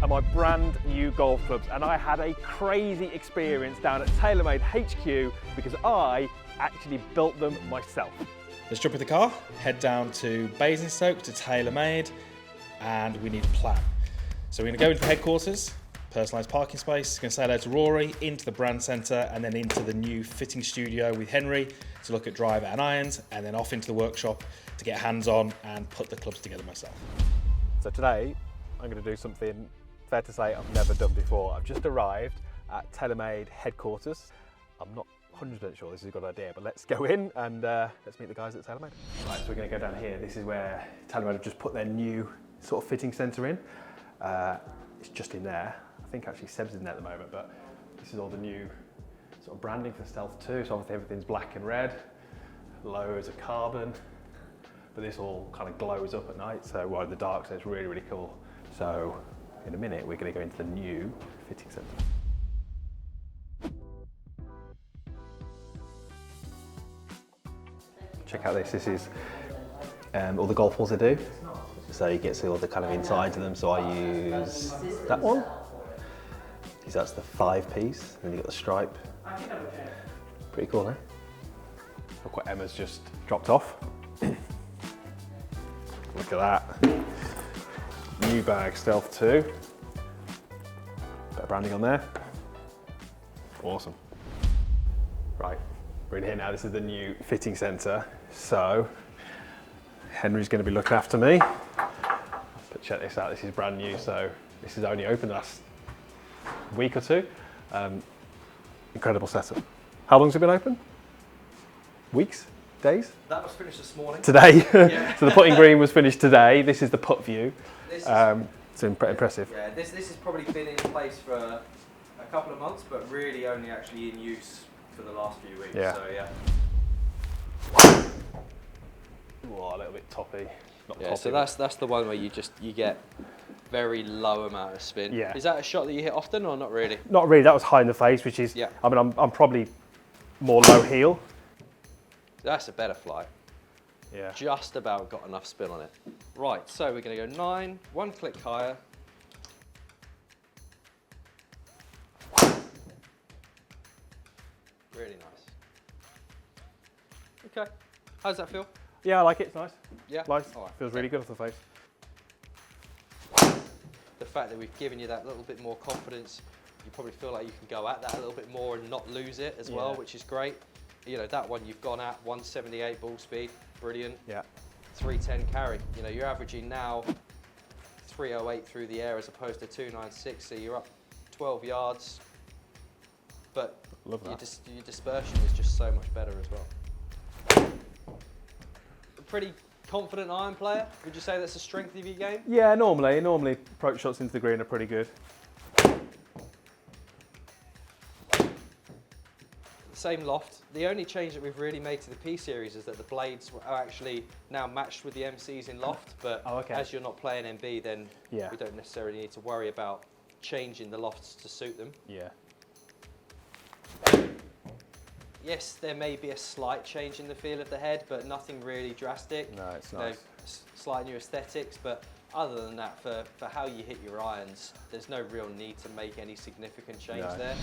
are my brand new golf clubs, and I had a crazy experience down at TaylorMade HQ because I actually built them myself. Let's jump in the car, head down to Basingstoke to TaylorMade, and we need a plan. So we're going to go into the headquarters, personalised parking space, going to say hello to Rory, into the brand centre, and then into the new fitting studio with Henry to look at driver and irons, and then off into the workshop to get hands on and put the clubs together myself. So today I'm going to do something, fair to say, I've never done before. I've just arrived at TaylorMade headquarters. I'm not 100% sure this is a good idea, but let's go in and let's meet the guys at TaylorMade. Right, so we're going to go down here. This is where TaylorMade have just put their new sort of fitting centre in. It's just in there. I think actually Seb's in there at the moment, but this is all the new sort of branding for Stealth 2. So obviously everything's black and red, loads of carbon, but this all kind of glows up at night, so in the dark, so it's really, really cool. So in a minute, we're going to go into the new fitting centre. Check out this. This is all the golf balls they do. So you get to see all the kind of insides of them. So I use that one. Because that's the 5-piece. And then you got the stripe. Pretty cool, eh? Look what Emma's just dropped off. Look at that. New bag, Stealth 2. Bit of branding on there. Awesome. Right, we're in here now. This is the new fitting centre. So Henry's going to be looking after me. But check this out, this is brand new. So this is only opened the last week or two. Incredible setup. How long's it been open? Weeks? Days? That was finished this morning. Today. Yeah. So the putting green was finished today. This is the putt view. It's impressive. Yeah, this has probably been in place for a couple of months, but really only actually in use for the last few weeks. Yeah. So yeah. Oh, a little bit toppy. Not Yeah. toppy, So that's the one where you get very low amount of spin. Yeah. Is that a shot that you hit often or not really? Not really. That was high in the face, which is. Yeah. I mean, I'm probably more low heel. That's a better flight. Yeah. Just about got enough spin on it. Right. So we're going to go 9, 1 click higher. Really nice. Okay. How does that feel? Yeah, I like it. It's nice. Yeah. Nice. All right. Feels really good off the face. The fact that we've given you that little bit more confidence, you probably feel like you can go at that a little bit more and not lose it as well, which is great. You know, that one you've gone at 178 ball speed, brilliant. Yeah. 310 carry. You know, you're averaging now 308 through the air as opposed to 296, so you're up 12 yards. But your dispersion is just so much better as well. A pretty confident iron player. Would you say that's a strength of your game? Yeah, normally approach shots into the green are pretty good. Same loft. The only change that we've really made to the P series is that the blades are actually now matched with the MCs in loft, but as you're not playing MB, then we don't necessarily need to worry about changing the lofts to suit them. Yeah. Yes, there may be a slight change in the feel of the head, but nothing really drastic. No, it's nice. Slight new aesthetics, but other than that, for how you hit your irons, there's no real need to make any significant change there.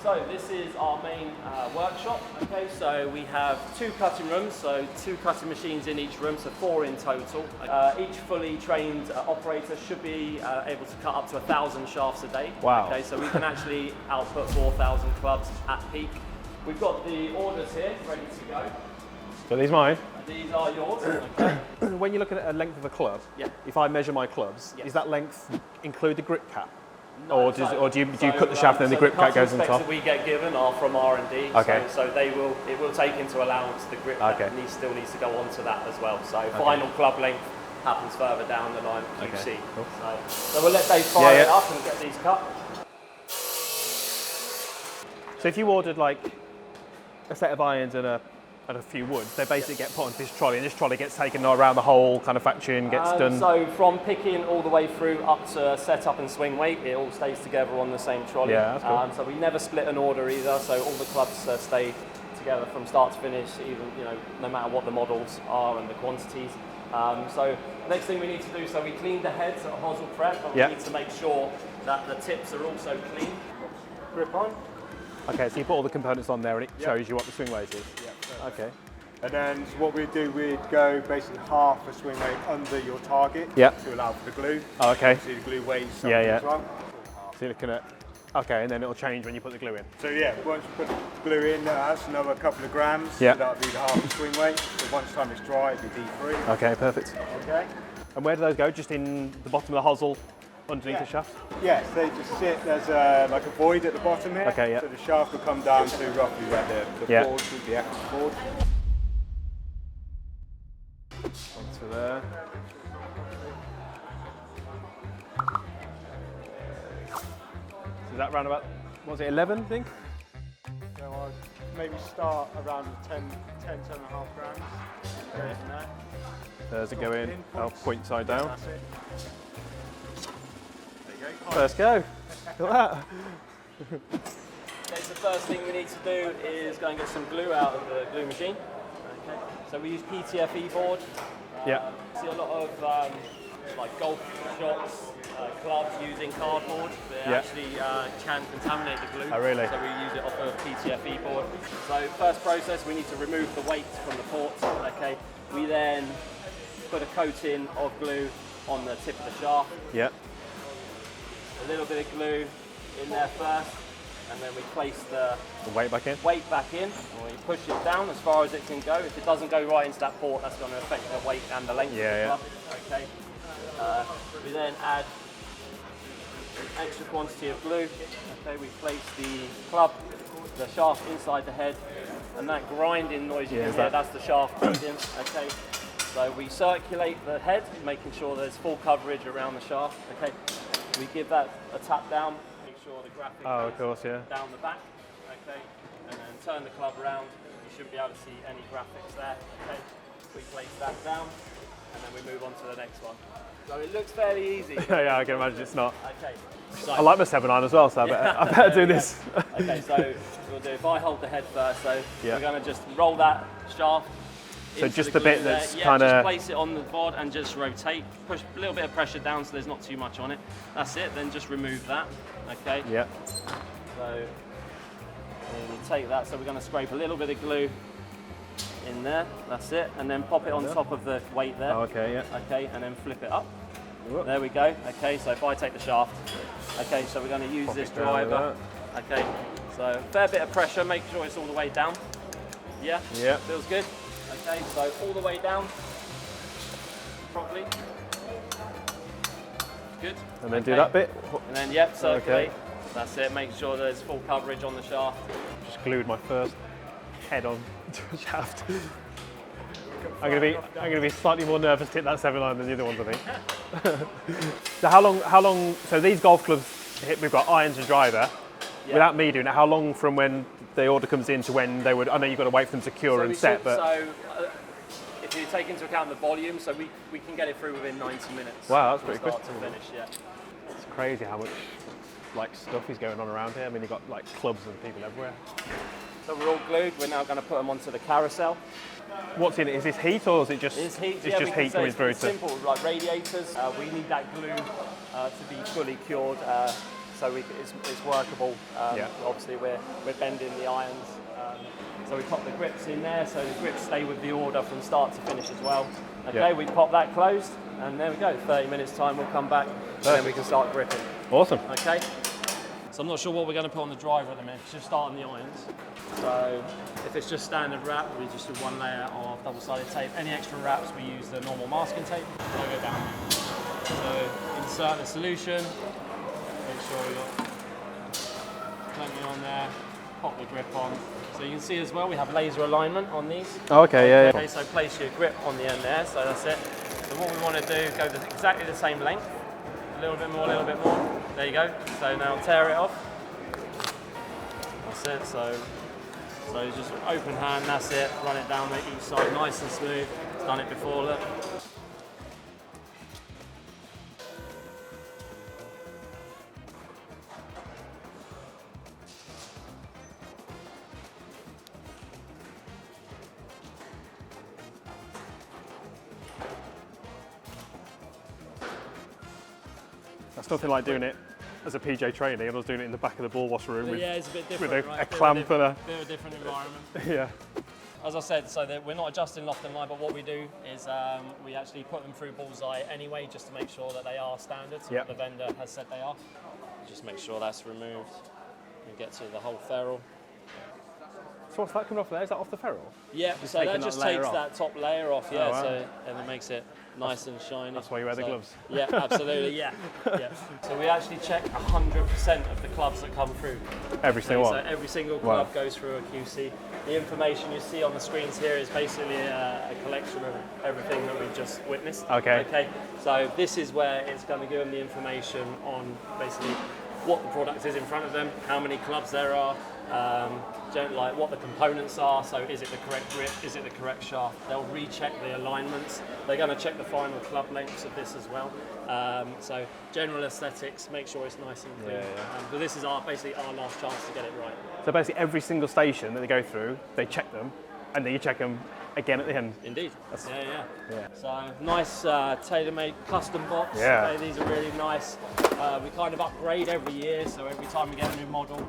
So this is our main workshop. Okay, so we have 2 cutting rooms, so 2 cutting machines in each room, so 4 in total. Each fully trained operator should be able to cut up to 1,000 shafts a day. Wow. Okay, so we can actually output 4,000 clubs at peak. We've got the orders here ready to go. So these mine? These are yours. Okay. When you're looking at a length of a club, if I measure my clubs, is that length include the grip cap? No, or do you cut the shaft and then the grip cap goes on top? The specs that we get given are from R&D, okay. so it will take into allowance the grip that still needs to go onto that as well. So final club length happens further down the line QC. Okay. Cool. So we'll let Dave fire it up and get these cut. So if you ordered like a set of irons and a few woods, they basically get put onto this trolley, and this trolley gets taken around the whole kind of factory and gets done. So from picking all the way through up to setup and swing weight, it all stays together on the same trolley. Yeah, that's cool. So we never split an order either. So all the clubs stay together from start to finish, even no matter what the models are and the quantities. So next thing we need to do, so we cleaned the heads at hosel prep, but we need to make sure that the tips are also clean. Grip on. Okay, so you put all the components on there and it shows you what the swing weight is? Yeah. Okay. And then what we'd do, we'd go basically half a swing weight under your target to allow for the glue. Oh, okay. So the glue weighs something as well. So you're looking at, okay, and then it'll change when you put the glue in. So yeah, once you put the glue in, that's another couple of grams. Yeah. So that'll be the half the swing weight. So once time it's dry, it'll be D3. Okay, perfect. Okay. And where do those go? Just in the bottom of the hosel, underneath the shaft? Yes, they just sit, there's like a void at the bottom here. Okay, So the shaft will come down to roughly where the board would be, F board. Onto there. So is that round about, what was it, 11, I think? So I'll maybe start around 10 and a half grams. Go from there. There's it go in, I'll point side down. That's it. There you go. First go. Look at that. Okay, so the first thing we need to do is go and get some glue out of the glue machine. Okay. So we use PTFE board. See a lot of like golf shops, clubs using cardboard. They actually can contaminate the glue. Oh, really? So we use it off of PTFE board. So first process, we need to remove the weight from the ports. Okay. We then put a coating of glue on the tip of the shaft. Yeah. A little bit of glue in there first, and then we place the weight back in? Weight back in, and we push it down as far as it can go. If it doesn't go right into that port, that's going to affect the weight and the length of the club. Okay. We then add an extra quantity of glue. Okay, we place the shaft inside the head, and that grinding noise you can hear, that's the shaft grinding. Okay. So we circulate the head, making sure there's full coverage around the shaft. Okay. We give that a tap down, make sure the graphic goes down the back. Okay. And then turn the club around. You should be able to see any graphics there. Okay. We place that down, and then we move on to the next one. So it looks fairly easy. Yeah, I can imagine it's not. Okay. So, I like my 7-iron as well, so I better do this. Okay, so we'll do, if I hold the head first, so we're going to just roll that shaft. So just the bit that's kind just of... place it on the board and just rotate. Push a little bit of pressure down so there's not too much on it. That's it, then just remove that, okay? Yeah. So you take that, so we're going to scrape a little bit of glue in there, that's it, and then pop it on top of the weight there. Oh, okay, yeah. Okay, and then flip it up. Whoop. There we go. Okay, so if I take the shaft, okay, so we're going to use Pop this it down driver. Okay, so a fair bit of pressure, make sure it's all the way down. Yeah? Yeah. Feels good? Okay, so all the way down, properly. Good. And then do that bit. And then, yep, circulate. Okay. That's it, make sure there's full coverage on the shaft. Just glued my first head on to a shaft. I'm gonna be slightly more nervous to hit that 7-iron than the other ones, I think. So how long, so these golf clubs, we've got irons and driver. Yeah. Without me doing it, how long from when the order comes in to when they would, I know you've got to wait for them to cure and set, but... So if you take into account the volume, so we can get it through within 90 minutes. Wow, that's pretty quick. Start to finish, yeah. It's crazy how much like stuff is going on around here. I mean, you've got like clubs and people everywhere. So we're all glued, we're now going to put them onto the carousel. What's in it? Is this heat or is it just, it's heat, it's just heat coming through? It's simple, like radiators. We need that glue to be fully cured. So it's workable. Obviously, we're bending the irons. So we pop the grips in there, so the grips stay with the order from start to finish as well. Okay, we pop that closed, and there we go. 30 minutes time, we'll come back, and then we can start gripping. Awesome. Okay. So I'm not sure what we're going to put on the driver at the minute. It's just starting the irons. So if it's just standard wrap, we just do one layer of double-sided tape. Any extra wraps, we use the normal masking tape. I'll go down. So insert the solution. Make sure we got plenty on there. Pop the grip on. So you can see as well, we have laser alignment on these. Oh, okay, yeah. Okay, so place your grip on the end there. So that's it. So what we want to do, go exactly the same length. A little bit more, a little bit more. There you go. So now tear it off. That's it. So just open hand, that's it. Run it down each side nice and smooth. It's done it before, look. That's nothing like doing it as a PJ training. I was doing it in the back of the ball wash room with, yeah, it's a bit different, with right? a clamp and a... bit of a different environment. Yeah. As I said, so that we're not adjusting loft and line, but what we do is we actually put them through bullseye anyway, just to make sure that they are standard, so the vendor has said they are. Just make sure that's removed and get to the whole ferrule. So what's that coming off there? Is that off the ferrule? Yeah, so that just takes that top layer off, yeah, wow. and it makes it nice and shiny. That's why you wear the gloves. Yeah, absolutely, yeah. So we actually check 100% of the clubs that come through. Every single one? So every single club goes through a QC. The information you see on the screens here is basically a collection of everything that we've just witnessed. Okay. So this is where it's going to give them the information on basically what the product is in front of them, how many clubs there are, like what the components are, so is it the correct grip, is it the correct shaft. They'll recheck the alignments. They're going to check the final club lengths of this as well. So general aesthetics, make sure it's nice and clean. But this is basically our last chance to get it right. So basically every single station that they go through, they check them, and then you check them again at the end. Indeed. Yeah. So nice TaylorMade custom box. Yeah. Okay, these are really nice. We kind of upgrade every year, so every time we get a new model.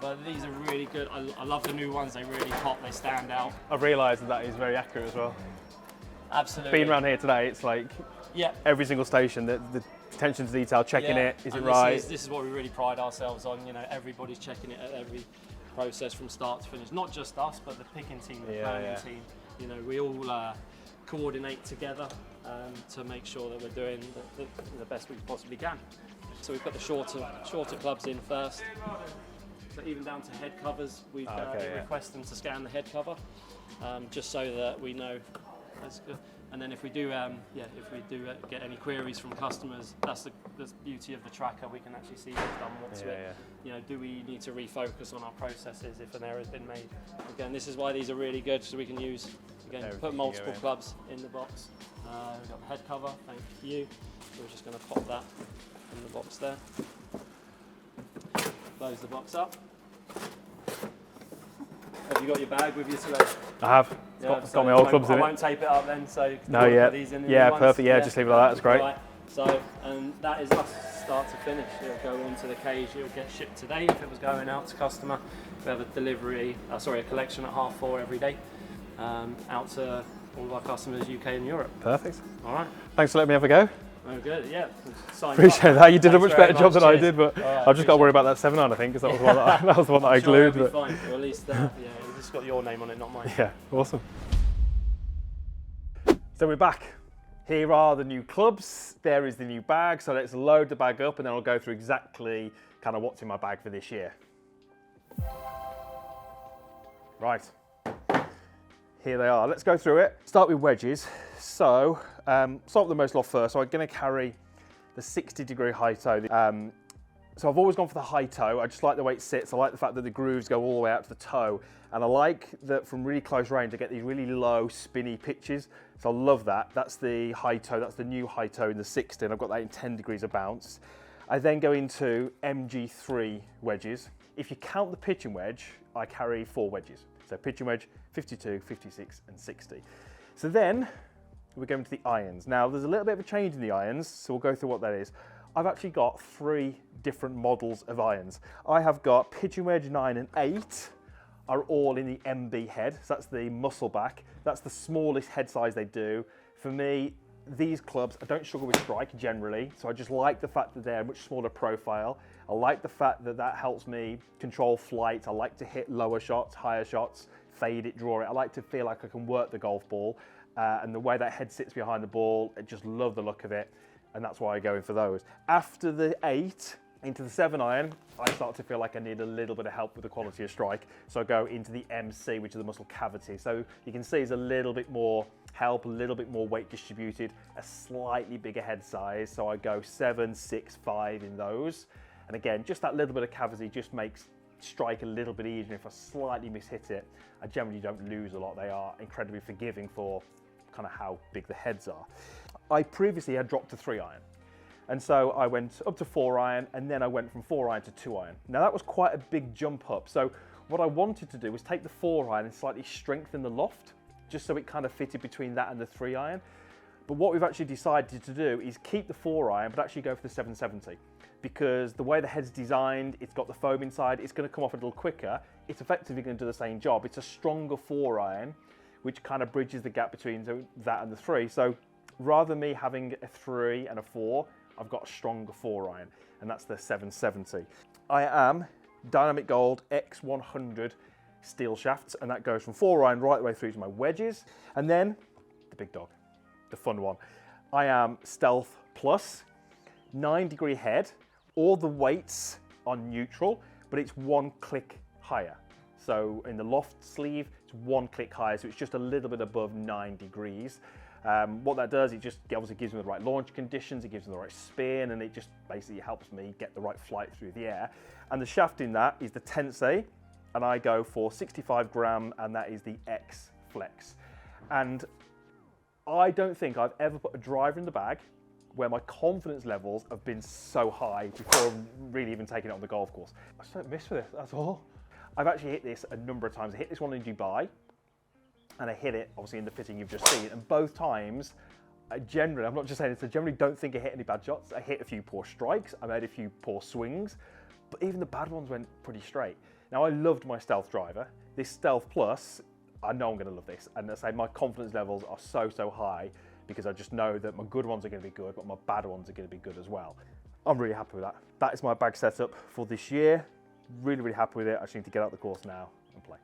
But these are really good. I love the new ones. They really pop. They stand out. I've realised that is very accurate as well. Absolutely. Being around here today, it's like every single station, the attention to detail, checking it, is it right? This is what we really pride ourselves on. You know, everybody's checking it at every process from start to finish. Not just us, but the picking team, the planning team. You know, we all coordinate together to make sure that we're doing the best we possibly can. So we put the shorter clubs in first. So even down to head covers, we request them to scan the head cover, just so that we know that's good. And then if we do, get any queries from customers, that's the beauty of the tracker. We can actually see what's done, what's it. You know, do we need to refocus on our processes if an error has been made? Again, this is why these are really good, so we can use, put multiple clubs in the box. We've got the head cover, thank you. So we're just going to pop that in the box there. Close the box up. Have you got your bag with you today? I have. It's got my old clubs in it. I won't tape it up then, so these in the yeah, new ones. perfect. Yeah, just leave it like that. That's great. Right. So, and that is us, start to finish. It'll go into the cage. It'll get shipped today if it was going out to customer. We have a a collection at 4:30 every day, out to all of our customers, UK and Europe. Perfect. All right. Thanks for letting me have a go. Oh, good. Yeah. Appreciate that. You did a much better job than I did, but I've just got to worry about that 7-iron, I think, because that was the one that was the one that I glued. It'll be fine. Or at least it's just got your name on it, not mine. Yeah, awesome. So we're back. Here are the new clubs. There is the new bag. So let's load the bag up, and then I'll go through exactly kind of what's in my bag for this year. Right. Here they are. Let's go through it. Start with wedges. So, start with the most loft first. So I'm going to carry the 60-degree high toe. So I've always gone for the high toe. I just like the way it sits. I like the fact that the grooves go all the way out to the toe. And I like that from really close range, I get these really low, spinny pitches. So I love that. That's the high toe. That's the new high toe in the 60. And I've got that in 10 degrees of bounce. I then go into MG3 wedges. If you count the pitching wedge, I carry 4 wedges. So pitching wedge, 52, 56, and 60. So then we're going to the irons. Now there's a little bit of a change in the irons, so we'll go through what that is. I've actually got 3 different models of irons. I have got pitching wedge 9 and 8 are all in the MB head. So that's the muscle back. That's the smallest head size they do. For me, these clubs, I don't struggle with strike generally, so I just like the fact that they're a much smaller profile. I like the fact that that helps me control flight. I like to hit lower shots, higher shots, fade it, draw it. I like to feel like I can work the golf ball, and the way that head sits behind the ball, I just love the look of it, and that's why I go in for those. After the 8 into the 7-iron, I start to feel like I need a little bit of help with the quality of strike, so I go into the MC, which is the muscle cavity. So you can see it's a little bit more help, a little bit more weight distributed, a slightly bigger head size, so I go 7, 6, 5 in those. And again, just that little bit of cavity just makes strike a little bit easier. If I slightly mishit it, I generally don't lose a lot. They are incredibly forgiving for kind of how big the heads are. I previously had dropped to 3-iron. And so I went up to 4-iron, and then I went from 4-iron to 2-iron. Now that was quite a big jump up. So what I wanted to do was take the 4-iron and slightly strengthen the loft, just so it kind of fitted between that and the 3-iron. But what we've actually decided to do is keep the 4-iron, but actually go for the 770. Because the way the head's designed, it's got the foam inside, it's going to come off a little quicker. It's effectively going to do the same job. It's a stronger 4-iron, which kind of bridges the gap between that and the 3. So rather than me having a 3 and a 4, I've got a stronger 4-iron, and that's the 770. I am Dynamic Gold X100 steel shafts, and that goes from 4-iron right the way through to my wedges. And then the big dog, the fun one. I am Stealth Plus, 9-degree head. All the weights are neutral, but it's 1 click higher. So in the loft sleeve, it's 1 click higher, so it's just a little bit above 9 degrees. What that does, it just obviously gives me the right launch conditions, it gives me the right spin, and it just basically helps me get the right flight through the air. And the shaft in that is the Tensei, and I go for 65 gram, and that is the X Flex. And I don't think I've ever put a driver in the bag where my confidence levels have been so high before really even taking it on the golf course. I just don't miss with this, that's all. I've actually hit this a number of times. I hit this one in Dubai, and I hit it obviously in the fitting you've just seen, and both times, generally, I'm not just saying this, I generally don't think I hit any bad shots. I hit a few poor strikes, I made a few poor swings, but even the bad ones went pretty straight. Now I loved my Stealth driver. This Stealth Plus, I know I'm gonna love this, and I say my confidence levels are so high because I just know that my good ones are gonna be good, but my bad ones are gonna be good as well. I'm really happy with that. That is my bag setup for this year. Really happy with it. I just need to get out the course now and play.